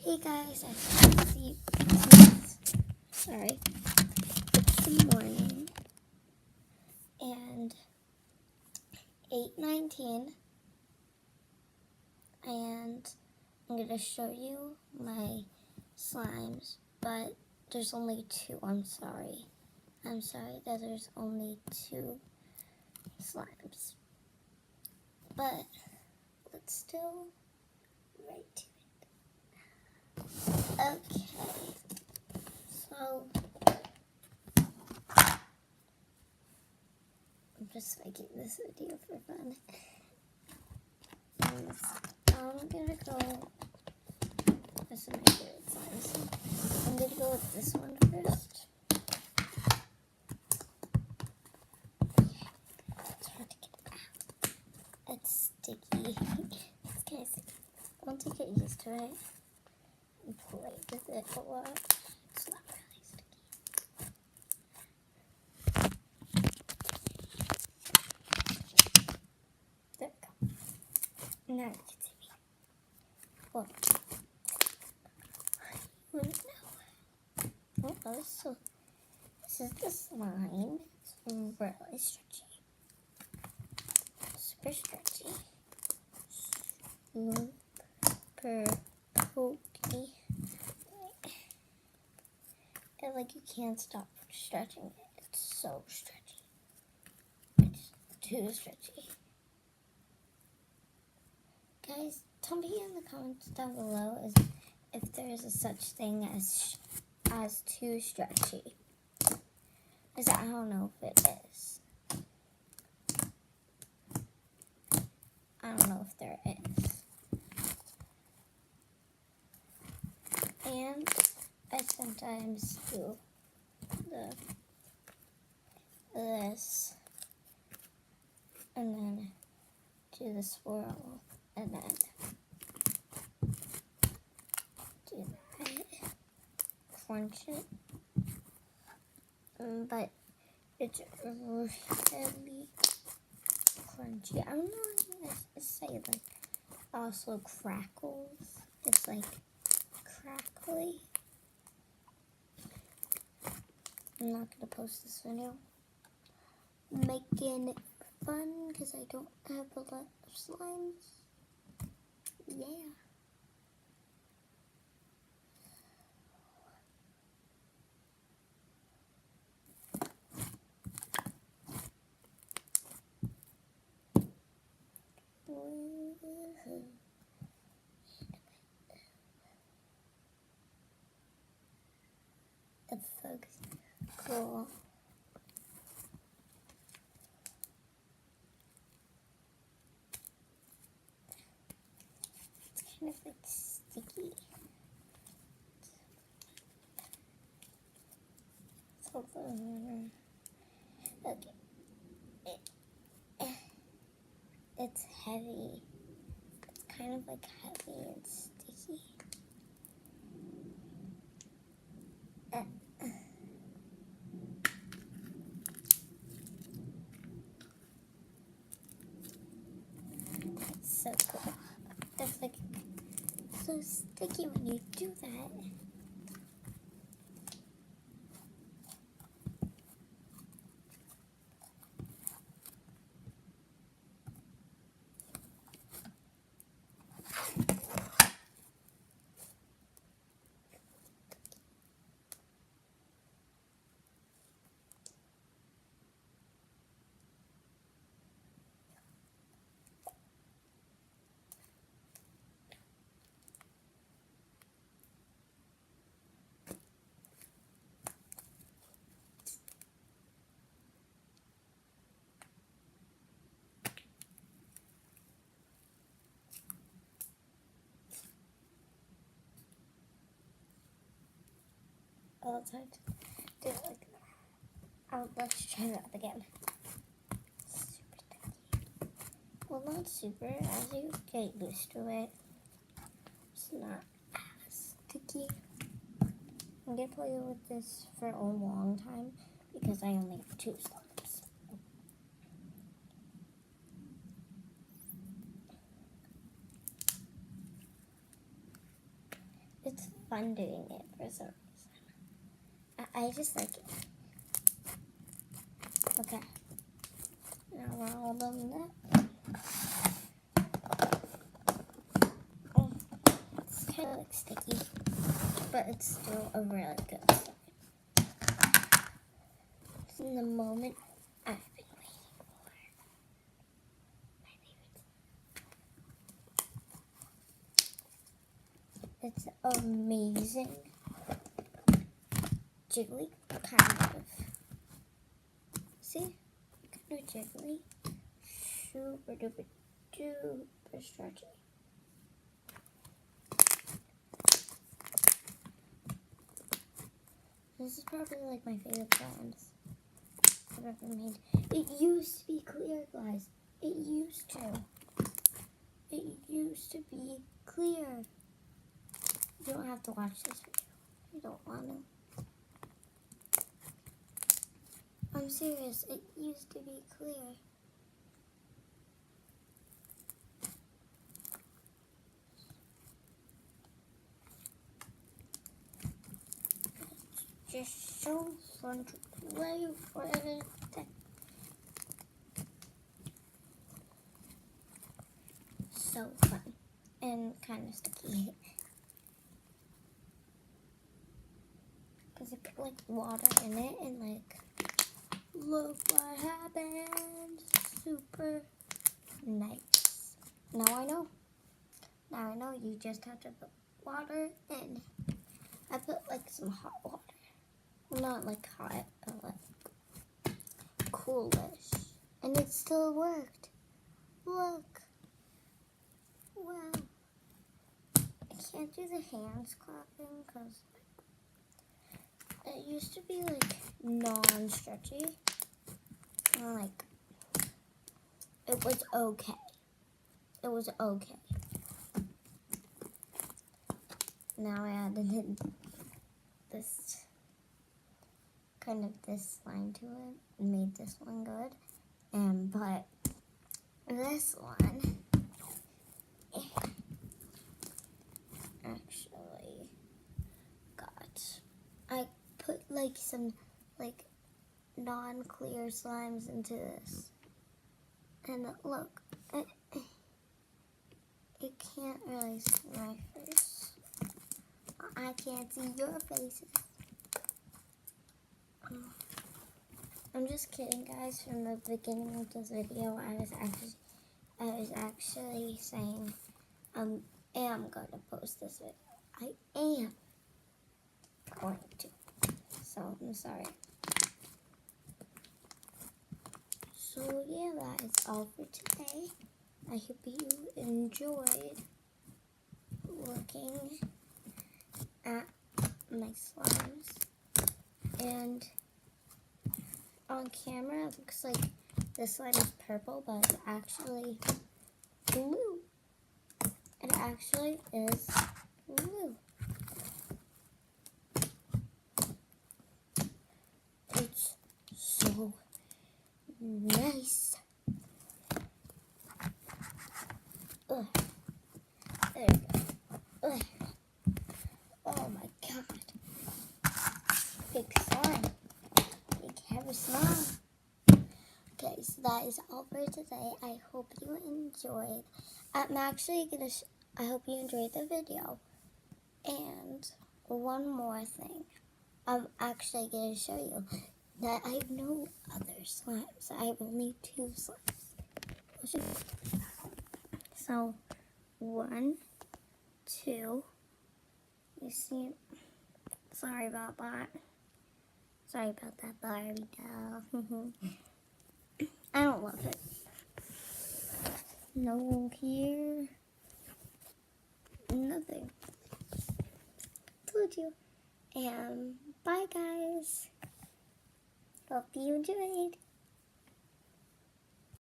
Hey guys, sorry, it's the morning and 8:19 and I'm going to show you my slimes, but there's only two. I'm sorry that there's only two slimes, but let's still right to it. Okay, so I'm just making this video for fun. And I'm gonna go. This is my favorite slimes. I'm gonna go with this one first. It's hard to get out. It's sticky. It's kind of sticky. Once you get used to it and play with it a lot, it's not really sticky. There we go. Now you can see me. Well, oh, so this is the slime. It's really stretchy. Super stretchy. Super pokey. And like you can't stop stretching it. It's so stretchy. It's too stretchy. Guys, tell me in the comments down below if there is a such thing as too stretchy. Because I don't know if it is. I don't know if there is. And I sometimes do this and then do the swirl and then do that, crunch it, but it's really crunchy. I don't know how to say, like, also crackles. It's like crackly. I'm not gonna post this video. Making it fun because I don't have a lot of slimes. Yeah. It looks cool. It's kind of like sticky. Okay. It's heavy. It's kind of like heavy and sticky. It's so cool. It's like so sticky when you do that. Oh, it's hard to do it like that. Let's try that again. Super sticky. Well, not super. As you get used to it, it's not as sticky. I'm going to play with this for a long time because I only have two slimes. It's fun doing it for some reason. I just like it. Okay. Now we're all done that. Oh, it's kind of like sticky, but it's still a really good slime. It's in the moment I've been waiting for. My favorite slime. It's amazing. Jiggly, kind of. See? Kind of jiggly. Super duper duper stretchy. This is probably like my favorite slimes I've ever made. It used to be clear, guys. It used to. It used to be clear. You don't have to watch this video. You don't want to. I'm serious. It used to be clear. It's just so fun to play with. So fun and kind of sticky because it put like water in it and like look what happened. Super nice. Now I know. Now I know you just have to put water in. I put like some hot water. Well, not like hot, but like coolish. And it still worked. Look. Wow. I can't do the hands clapping because it used to be like non-stretchy. And like it was okay. It was okay. Now I added in this kind of this line to it and made this one good. But this one actually I put like some like non-clear slimes into this. And look, it can't really see my face. I can't see your faces. I'm just kidding, guys. From the beginning of this video, I was actually saying I am going to post this video. I am going to. So I'm sorry. So yeah, that is all for today. I hope you enjoyed looking at my slimes. And on camera, it looks like this slime is purple, but it's actually blue. It actually is blue. It's so nice. Ugh. There we go. Ugh. Oh my god. Big slime. Big heavy slime. Okay, so that is all for today. I hope you enjoyed. I'm actually gonna. I hope you enjoyed the video. And one more thing. I'm actually gonna show you that I have no other slimes. I have only 2 slimes. So 1, 2. You see? Sorry about that. Sorry about that Barbie doll. I don't love it. No here. Nothing. Told you. And bye, guys. Hope you enjoyed.